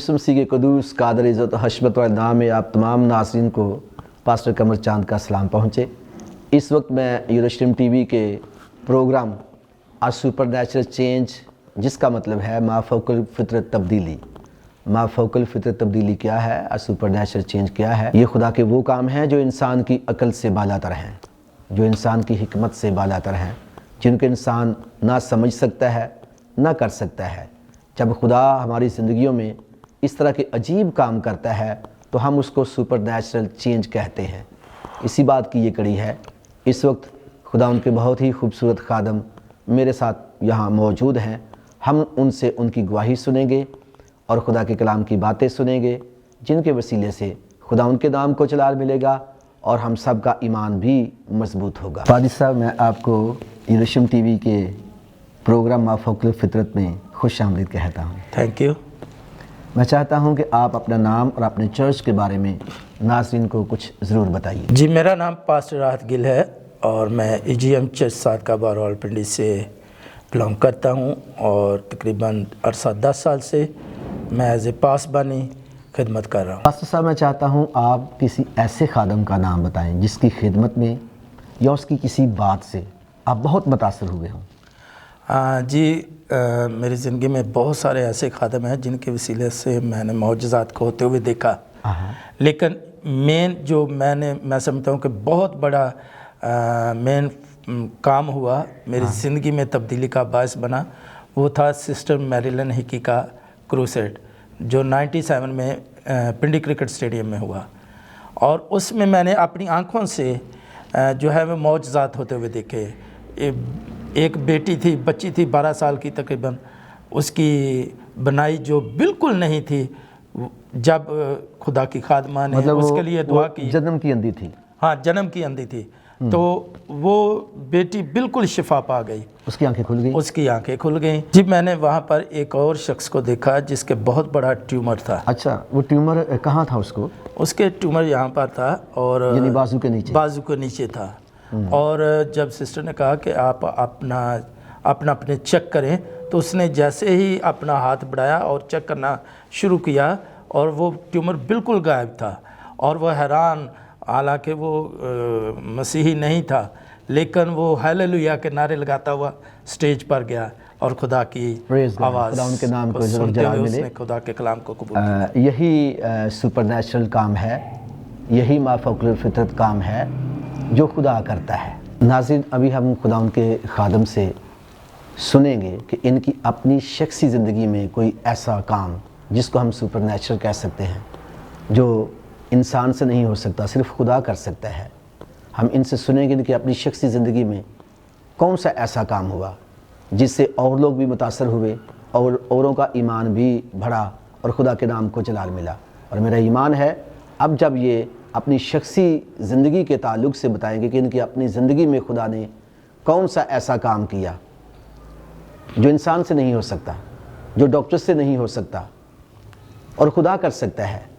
यीशु मसीह के क़ुदूस कादर इज़्ज़त हशमत और नाम में आप तमाम नाज़रीन को पास्टर कमर चांद का सलाम पहुँचे। इस वक्त मैं यरूशलेम टीवी के प्रोग्राम आ सुपर नेचुरल चेंज, जिसका मतलब है माफ़ौकल फितरत तब्दीली। माफ़ौकल फितरत तब्दीली क्या है, आ सुपर नेचुरल चेंज क्या है? ये खुदा के वो काम हैं जो इंसान की अकल से बालातर हैं, जो इंसान की हिकमत से बालातर हैं, जिनको इंसान ना समझ सकता है ना कर सकता है। जब खुदा हमारी ज़िंदगियों में इस तरह के अजीब काम करता है तो हम उसको सुपर नेचुरल चेंज कहते हैं। इसी बात की ये कड़ी है। इस वक्त खुदा उनके बहुत ही खूबसूरत खादम मेरे साथ यहाँ मौजूद हैं। हम उनसे उनकी गवाही सुनेंगे और खुदा के कलाम की बातें सुनेंगे, जिनके वसीले से खुदा उनके नाम को जलाल मिलेगा और हम सब का ईमान भी मजबूत होगा। फादिल साहब, मैं आपको यरूशलेम टीवी के प्रोग्राम माफ़ौकल फितरत में खुश आमदीद कहता हूँ। Thank you. मैं चाहता हूँ कि आप अपना नाम और अपने चर्च के बारे में नाज़रीन को कुछ ज़रूर बताइए। जी, मेरा नाम पास्टर राहत गिल है और मैं EGM चर्च साथ का रावलपिंडी से बिलोंग करता हूँ और तकरीबन अरसा 10 साल से मैं एज ए पासबानी खिदमत कर रहा हूँ। पास्टर साहब, मैं चाहता हूँ आप किसी ऐसे खादम का नाम बताएं जिसकी खिदमत में या उसकी किसी बात से आप बहुत मुतासर हुए हों। मेरी ज़िंदगी में बहुत सारे ऐसे खादम हैं जिनके वसीले से मैंने मौजज़ात को होते हुए देखा, लेकिन मैं समझता हूँ कि बहुत बड़ा मेन काम हुआ मेरी ज़िंदगी में तब्दीली का बायस बना, वो था सिस्टर मैरीलन हिकी का क्रूसेड जो 97 में पिंडी क्रिकेट स्टेडियम में हुआ। और उसमें मैंने अपनी आँखों से जो है वो मौजज़ात होते हुए देखे। एक बेटी थी, बच्ची थी 12 साल की तकरीबन, उसकी बनाई जो बिल्कुल नहीं थी, जब खुदा की खादमा ने मतलब उसके लिए दुआ की। जन्म की अंधी थी। हाँ, जन्म की अंधी थी। तो वो बेटी बिल्कुल शिफा पा गई, उसकी आंखें खुल गई। उसकी आंखें खुल गई। जी, मैंने वहाँ पर एक और शख्स को देखा जिसके बहुत बड़ा ट्यूमर था। अच्छा, वो ट्यूमर कहाँ था उसको? उसके ट्यूमर यहाँ पर था और यानी बाजू के नीचे। बाजू के नीचे था। और जब सिस्टर ने कहा कि आप अपने चेक करें, तो उसने जैसे ही अपना हाथ बढ़ाया और चेक करना शुरू किया और वो ट्यूमर बिल्कुल गायब था। और वो हैरान, हालांकि वो मसीही नहीं था, लेकिन वो हालेलुया के नारे लगाता हुआ स्टेज पर गया और खुदा की आवाज़, खुदा उनके नाम को सुनते हुए उसने खुदा के कलाम को कबूल किया। यही सुपरनैचुरल काम है, यही माफ़ौकल फितरत काम है जो खुदा करता है। नाज़रीन, अभी हम खुदा उनके खादम से सुनेंगे कि इनकी अपनी शख्सी ज़िंदगी में कोई ऐसा काम जिसको हम सुपरनैचुरल कह सकते हैं, जो इंसान से नहीं हो सकता, सिर्फ खुदा कर सकता है। हम इनसे सुनेंगे इनकी अपनी शख्सी ज़िंदगी में कौन सा ऐसा काम हुआ जिससे और लोग भी मुतासर हुए और औरों का ईमान भी बढ़ा और खुदा के नाम को जलाल मिला। और मेरा ईमान है अब जब ये अपनी शख्सी ज़िंदगी के ताल्लुक़ से बताएंगे कि इनकी अपनी ज़िंदगी में खुदा ने कौन सा ऐसा काम किया जो इंसान से नहीं हो सकता, जो डॉक्टर से नहीं हो सकता और खुदा कर सकता है,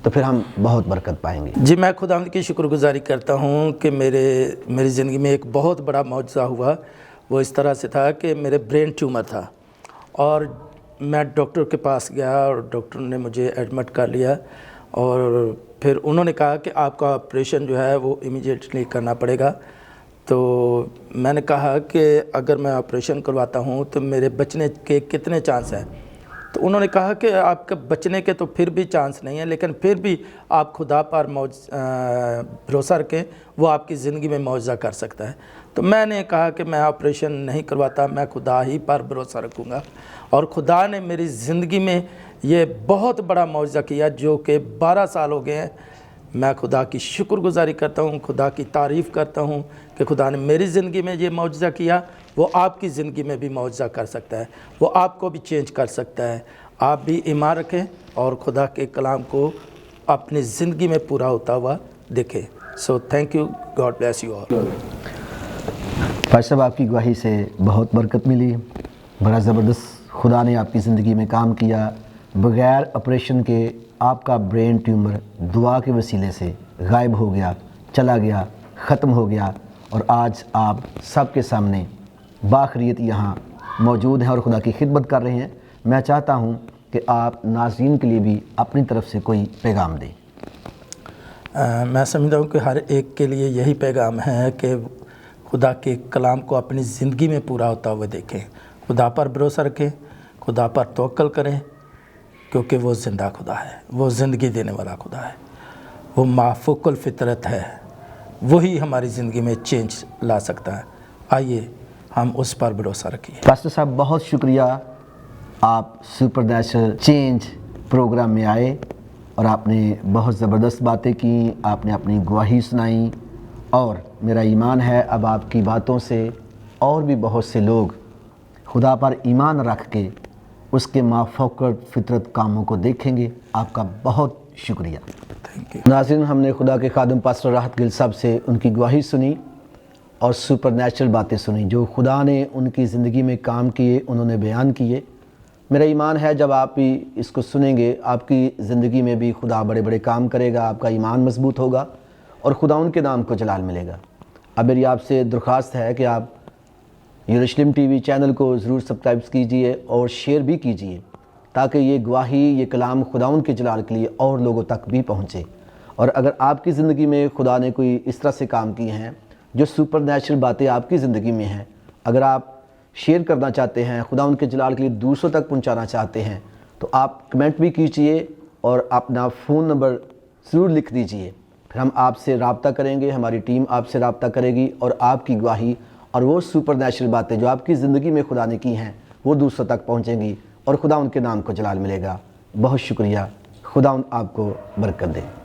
तो फिर हम बहुत बरकत पाएंगे। जी, मैं खुदावंद की शुक्रगुजारी करता हूँ कि मेरी ज़िंदगी में एक बहुत बड़ा मौजज़ा हुआ। वो इस तरह से था कि मेरे ब्रेन ट्यूमर था और मैं डॉक्टर के पास गया और डॉक्टर ने मुझे एडमिट कर लिया और फिर उन्होंने कहा कि आपका ऑपरेशन जो है वो इमीडिएटली करना पड़ेगा। तो मैंने कहा कि अगर मैं ऑपरेशन करवाता हूँ तो मेरे बचने के कितने चांस हैं? तो उन्होंने कहा कि आपके बचने के तो फिर भी चांस नहीं है, लेकिन फिर भी आप खुदा पर भरोसा रखें, वो आपकी ज़िंदगी में मौजज़ा कर सकता है। तो मैंने कहा कि मैं ऑपरेशन नहीं करवाता, मैं खुदा ही पर भरोसा रखूँगा। और खुदा ने मेरी ज़िंदगी में ये बहुत बड़ा मौजज़ा किया जो कि 12 साल हो गए हैं। मैं खुदा की शुक्रगुजारी करता हूँ, खुदा की तारीफ़ करता हूँ कि खुदा ने मेरी ज़िंदगी में ये मौजज़ा किया, वो आपकी ज़िंदगी में भी मौजज़ा कर सकता है, वो आपको भी चेंज कर सकता है। आप भी ईमान रखें और खुदा के कलाम को अपनी ज़िंदगी में पूरा होता हुआ देखें। So thank you, God bless you all. भाई साहब, आपकी गवाही से बहुत बरकत मिली, बड़ा ज़बरदस्त खुदा ने आपकी ज़िंदगी में काम किया। बग़ैर ऑपरेशन के आपका ब्रेन ट्यूमर दुआ के वसीले से गायब हो गया, चला गया, ख़त्म हो गया और आज आप सबके सामने बाखरियत यहाँ मौजूद हैं और खुदा की खिदमत कर रहे हैं। मैं चाहता हूँ کہ آپ ناظرین کے لیے بھی اپنی طرف سے کوئی پیغام دیں۔ میں سمجھتا ہوں کہ ہر ایک کے لیے یہی پیغام ہے کہ خدا کے کلام کو اپنی زندگی میں پورا ہوتا ہوئے دیکھیں، خدا پر بھروسہ رکھیں، خدا پر توکل کریں، کیونکہ وہ زندہ خدا ہے، وہ زندگی دینے والا خدا ہے، وہ مافوق الفطرت ہے، وہی ہماری زندگی میں چینج لا سکتا ہے۔ آئیے ہم اس پر بھروسہ رکھیے۔ پاسٹر صاحب بہت شکریہ، آپ سپر نیچرل چینج پروگرام میں آئے اور آپ نے بہت زبردست باتیں کی، آپ نے اپنی گواہی سنائی، اور میرا ایمان ہے اب آپ کی باتوں سے اور بھی بہت سے لوگ خدا پر ایمان رکھ کے اس کے مافوق فطرت کاموں کو دیکھیں گے۔ آپ کا بہت شکریہ۔ Thank you. ناظرین، ہم نے خدا کے خادم پاسٹر راحت گل صاحب سے ان کی گواہی سنی اور سپر نیچرل باتیں سنی جو خدا نے ان کی زندگی میں کام کیے، انہوں نے بیان کیے۔ میرا ایمان ہے جب آپ بھی اس کو سنیں گے آپ کی زندگی میں بھی خدا بڑے بڑے کام کرے گا، آپ کا ایمان مضبوط ہوگا اور خدا ان کے نام کو جلال ملے گا۔ اب میری آپ سے درخواست ہے کہ آپ یروشلم ٹی وی چینل کو ضرور سبسکرائب کیجئے اور شیئر بھی کیجئے تاکہ یہ گواہی، یہ کلام خداوند کے جلال کے لیے اور لوگوں تک بھی پہنچے۔ اور اگر آپ کی زندگی میں خدا نے کوئی اس طرح سے کام کیے ہیں جو سپر نیچرل باتیں آپ کی زندگی میں ہیں، اگر آپ شیئر کرنا چاہتے ہیں، خداوند کے جلال کے لیے دوسروں تک پہنچانا چاہتے ہیں، تو آپ کمنٹ بھی کیجئے اور اپنا فون نمبر ضرور لکھ دیجئے۔ پھر ہم آپ سے رابطہ کریں گے، ہماری ٹیم آپ سے رابطہ کرے گی اور آپ کی گواہی اور وہ سپر نیچرل باتیں جو آپ کی زندگی میں خدا نے کی ہیں وہ دوسروں تک پہنچیں گی اور خدا ان کے نام کو جلال ملے گا۔ بہت شکریہ، خدا آپ کو برکت دے۔